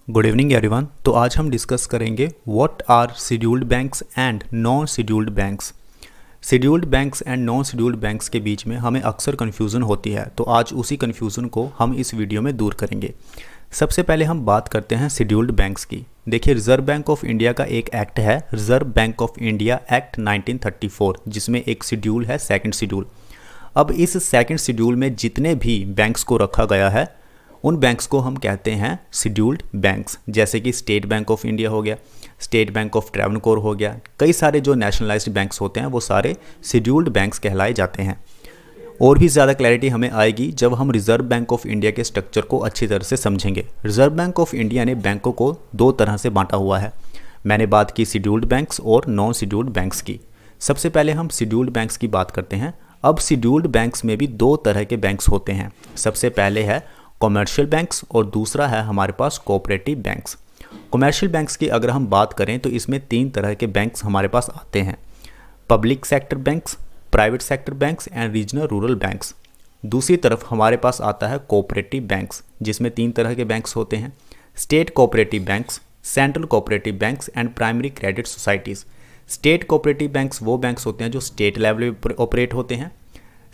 Good evening everyone. तो आज हम डिस्कस करेंगे what are scheduled banks and non scheduled banks. Scheduled banks and non scheduled banks के बीच में हमें अक्सर कन्फ्यूज़न होती है, तो आज उसी कन्फ्यूज़न को हम इस वीडियो में दूर करेंगे। सबसे पहले हम बात करते हैं शेड्यूल्ड बैंक्स की। देखिए, रिजर्व बैंक ऑफ इंडिया का एक एक्ट है, reserve bank of India act 1934, जिसमें एक शेड्यूल है, सेकंड शेड्यूल। अब इस सेकंड शेड्यूल में जितने भी बैंक्स को रखा गया है उन बैंक्स को हम कहते हैं शेड्यूल्ड बैंक्स। जैसे कि स्टेट बैंक ऑफ इंडिया हो गया, स्टेट बैंक ऑफ ट्रैवनकोर हो गया, कई सारे जो नेशनलाइज्ड बैंक्स होते हैं वो सारे शेड्यूल्ड बैंक्स कहलाए जाते हैं। और भी ज़्यादा क्लैरिटी हमें आएगी जब हम रिजर्व बैंक ऑफ इंडिया के स्ट्रक्चर को अच्छी तरह से समझेंगे। रिजर्व बैंक ऑफ इंडिया ने बैंकों को दो तरह से बांटा हुआ है। मैंने बात की शेड्यूल्ड बैंक्स और नॉन शेड्यूल्ड बैंक्स की। सबसे पहले हम शेड्यूल्ड बैंक्स की बात करते हैं। अब शेड्यूल्ड बैंक्स में भी दो तरह के बैंक्स होते हैं। सबसे पहले है कॉमर्शियल बैंक्स और दूसरा है हमारे पास कोऑपरेटिव बैंक्स। कॉमर्शियल बैंक्स की अगर हम बात करें तो इसमें तीन तरह के बैंक्स हमारे पास आते हैं: public sector banks, private sector banks and regional rural banks. दूसरी तरफ हमारे पास आता है कोऑपरेटिव बैंक्स, जिसमें तीन तरह के बैंक्स होते हैं: state cooperative banks, central cooperative banks and primary credit societies. State cooperative banks वो बैंक्स होते हैं जो स्टेट लेवल पर ऑपरेट होते हैं।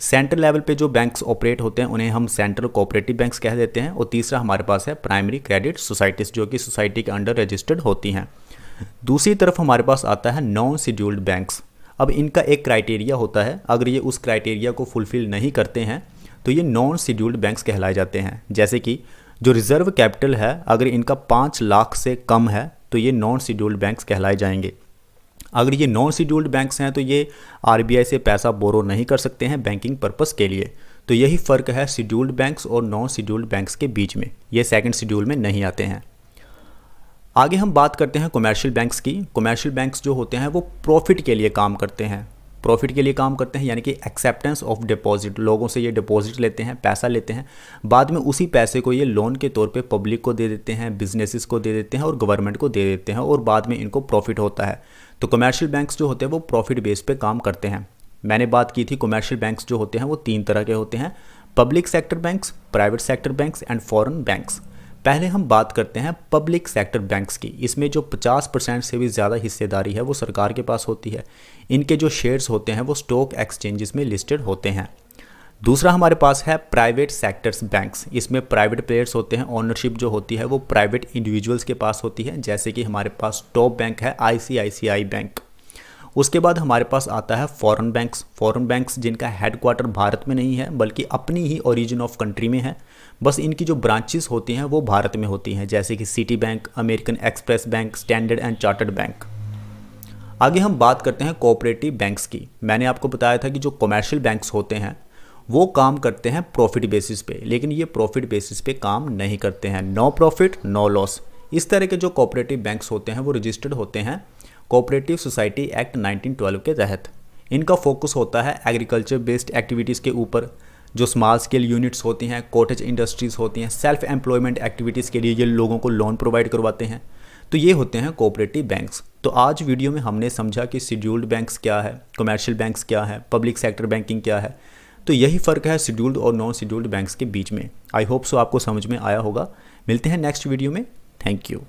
सेंट्रल लेवल पे जो बैंक्स ऑपरेट होते हैं उन्हें हम सेंट्रल कोऑपरेटिव बैंक्स कह देते हैं। और तीसरा हमारे पास है प्राइमरी क्रेडिट सोसाइटीज़, जो कि सोसाइटी के अंडर रजिस्टर्ड होती हैं। दूसरी तरफ हमारे पास आता है नॉन शेड्यूल्ड बैंक्स। अब इनका एक क्राइटेरिया होता है, अगर ये उस क्राइटेरिया को फुलफ़िल नहीं करते हैं तो ये नॉन शेड्यूल्ड बैंक्स कहलाए जाते हैं। जैसे कि जो रिजर्व कैपिटल है अगर इनका 5 लाख से कम है तो ये नॉन शेड्यूल्ड बैंक्स कहलाए जाएंगे। अगर ये नॉन शेड्यूल्ड बैंक्स हैं तो ये आरबीआई से पैसा बोरो नहीं कर सकते हैं बैंकिंग पर्पस के लिए। तो यही फ़र्क है शेड्यूल्ड बैंक्स और नॉन शेड्यूल्ड बैंक्स के बीच में। ये सेकंड शेड्यूल में नहीं आते हैं। आगे हम बात करते हैं कमर्शियल बैंक्स की। कमर्शियल बैंक्स जो होते हैं वो प्रॉफिट के लिए काम करते हैं। प्रॉफिट के लिए काम करते हैं यानी कि एक्सेप्टेंस ऑफ डिपॉजिट, लोगों से ये डिपॉजिट लेते हैं, पैसा लेते हैं, बाद में उसी पैसे को ये लोन के तौर पे पब्लिक को दे देते हैं, बिजनेसेस को दे देते हैं और गवर्नमेंट को दे देते हैं, और बाद में इनको प्रॉफिट होता है। तो कमर्शियल बैंक्स जो होते हैं वो प्रॉफिट बेस पे काम करते हैं। मैंने बात की थी कमर्शियल बैंक्स जो होते हैं वो तीन तरह के होते हैं: public sector banks, private sector banks and foreign banks. पहले हम बात करते हैं पब्लिक सेक्टर बैंक्स की। इसमें जो 50% से भी ज़्यादा हिस्सेदारी है वो सरकार के पास होती है। इनके जो शेयर्स होते हैं वो स्टॉक एक्सचेंजेस में लिस्टेड होते हैं। दूसरा हमारे पास है प्राइवेट सेक्टर्स बैंक्स। इसमें प्राइवेट प्लेयर्स होते हैं, ओनरशिप जो होती है वो प्राइवेट इंडिविजुअल्स के पास होती है। जैसे कि हमारे पास टॉप बैंक है आईसीआईसीआई बैंक। उसके बाद हमारे पास आता है फॉरेन बैंक्स। फॉरेन बैंक्स जिनका हेडक्वार्टर भारत में नहीं है बल्कि अपनी ही ओरिजिन ऑफ कंट्री में है, बस इनकी जो ब्रांचेस होती हैं वो भारत में होती हैं। जैसे कि city bank, American express bank, standard and chartered bank. आगे हम बात करते हैं कोऑपरेटिव बैंक्स की। मैंने आपको बताया था कि जो कमर्शियल बैंक्स होते हैं वो काम करते हैं प्रॉफिट बेसिस पे, लेकिन ये प्रॉफिट बेसिस पे काम नहीं करते हैं। No profit no loss. इस तरह के जो कोऑपरेटिव बैंक्स होते हैं वो रजिस्टर्ड होते हैं कोऑपरेटिव सोसाइटी एक्ट 1912 के तहत। इनका फोकस होता है एग्रीकल्चर बेस्ड एक्टिविटीज़ के ऊपर। जो स्मॉल स्केल यूनिट्स होती हैं, कॉटेज इंडस्ट्रीज़ होती हैं, सेल्फ एम्प्लॉयमेंट एक्टिविटीज़ के लिए ये लोगों को लोन प्रोवाइड करवाते हैं। तो ये होते हैं कोऑपरेटिव बैंक्स। तो आज वीडियो में हमने समझा कि शेड्यूल्ड बैंक्स क्या है, कमर्शियल बैंक्स क्या है, पब्लिक सेक्टर बैंकिंग क्या है। तो यही फ़र्क है शेड्यूल्ड और नॉन शेड्यूल्ड बैंक्स के बीच में। आई होप सो आपको समझ में आया होगा। मिलते हैं नेक्स्ट वीडियो में। Thank you.